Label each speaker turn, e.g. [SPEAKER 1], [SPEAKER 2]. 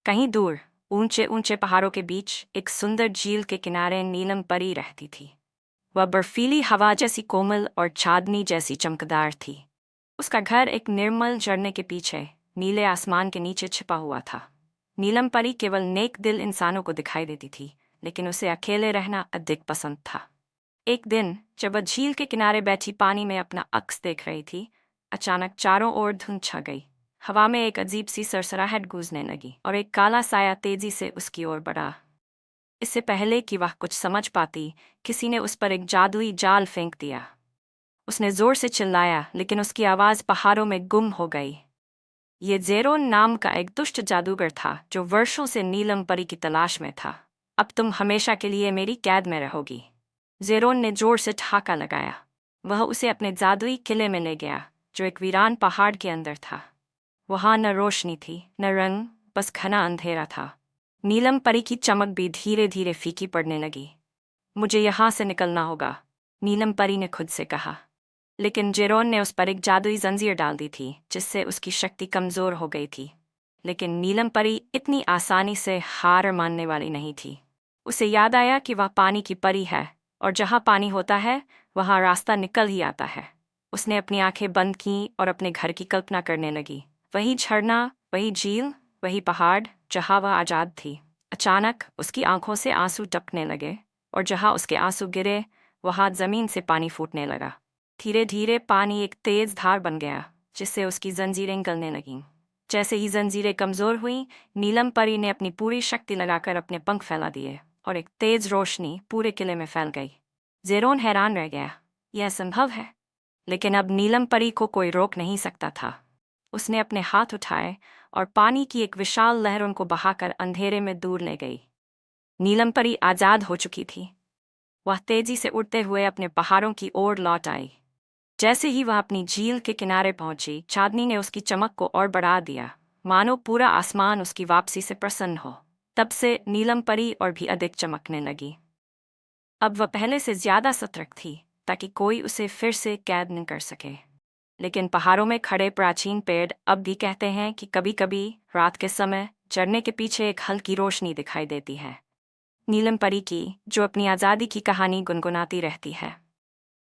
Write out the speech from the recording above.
[SPEAKER 1] कहीं दूर ऊंचे ऊंचे पहाड़ों के बीच एक सुंदर झील के किनारे नीलम परी रहती थी। वह बर्फीली हवा जैसी कोमल और चांदनी जैसी चमकदार थी। उसका घर एक निर्मल झरने के पीछे नीले आसमान के नीचे छिपा हुआ था। नीलम परी केवल नेक दिल इंसानों को दिखाई देती थी, लेकिन उसे अकेले रहना अधिक पसंद था। एक दिन जब वह झील के किनारे बैठी पानी में अपना अक्स देख रही थी, अचानक चारों ओर धुंध छा गई। हवा में एक अजीब सी सरसराहट गूंजने लगी और एक काला साया तेजी से उसकी ओर बढ़ा। इससे पहले कि वह कुछ समझ पाती, किसी ने उस पर एक जादुई जाल फेंक दिया। उसने जोर से चिल्लाया, लेकिन उसकी आवाज पहाड़ों में गुम हो गई। ये ज़ेरोन नाम का एक दुष्ट जादूगर था जो वर्षों से नीलम परी की तलाश में था। अब तुम हमेशा के लिए मेरी कैद में रहोगी। ज़ेरोन ने जोर से ठहाका लगाया। वह उसे अपने जादुई किले में ले गया, जो एक वीरान पहाड़ के अंदर था। वहाँ न रोशनी थी न रंग, बस घना अंधेरा था। नीलम परी की चमक भी धीरे धीरे फीकी पड़ने लगी। मुझे यहाँ से निकलना होगा, नीलम परी ने खुद से कहा। लेकिन जेरोन ने उस पर एक जादुई जंजीर डाल दी थी, जिससे उसकी शक्ति कमजोर हो गई थी। लेकिन नीलम परी इतनी आसानी से हार मानने वाली नहीं थी। उसे याद आया कि वह पानी की परी है, और जहाँ पानी होता है वहाँ रास्ता निकल ही आता है। उसने अपनी आंखें बंद कीं और अपने घर की कल्पना करने लगी। वही झरना, वही झील, वही पहाड़ जहाँ वह आज़ाद थी। अचानक उसकी आंखों से आंसू टपकने लगे, और जहाँ उसके आंसू गिरे वहाँ जमीन से पानी फूटने लगा। धीरे धीरे पानी एक तेज धार बन गया, जिससे उसकी जंजीरें गलने लगीं। जैसे ही जंजीरें कमजोर हुईं, नीलम परी ने अपनी पूरी शक्ति लगाकर अपने पंख फैला दिए और एक तेज रोशनी पूरे किले में फैल गई। ज़ेरोन हैरान रह गया। यह संभव है? लेकिन अब नीलम परी को कोई रोक नहीं सकता था। उसने अपने हाथ उठाए और पानी की एक विशाल लहर उनको बहाकर अंधेरे में दूर ले गई। नीलम परी आज़ाद हो चुकी थी। वह तेजी से उड़ते हुए अपने पहाड़ों की ओर लौट आई। जैसे ही वह अपनी झील के किनारे पहुंची, चांदनी ने उसकी चमक को और बढ़ा दिया, मानो पूरा आसमान उसकी वापसी से प्रसन्न हो। तब से नीलम परी और भी अधिक चमकने लगी। अब वह पहले से ज्यादा सतर्क थी, ताकि कोई उसे फिर से कैद न कर सके। लेकिन पहाड़ों में खड़े प्राचीन पेड़ अब भी कहते हैं कि कभी कभी रात के समय झरने के पीछे एक हल्की रोशनी दिखाई देती है। नीलम परी की, जो अपनी आज़ादी की कहानी गुनगुनाती रहती है।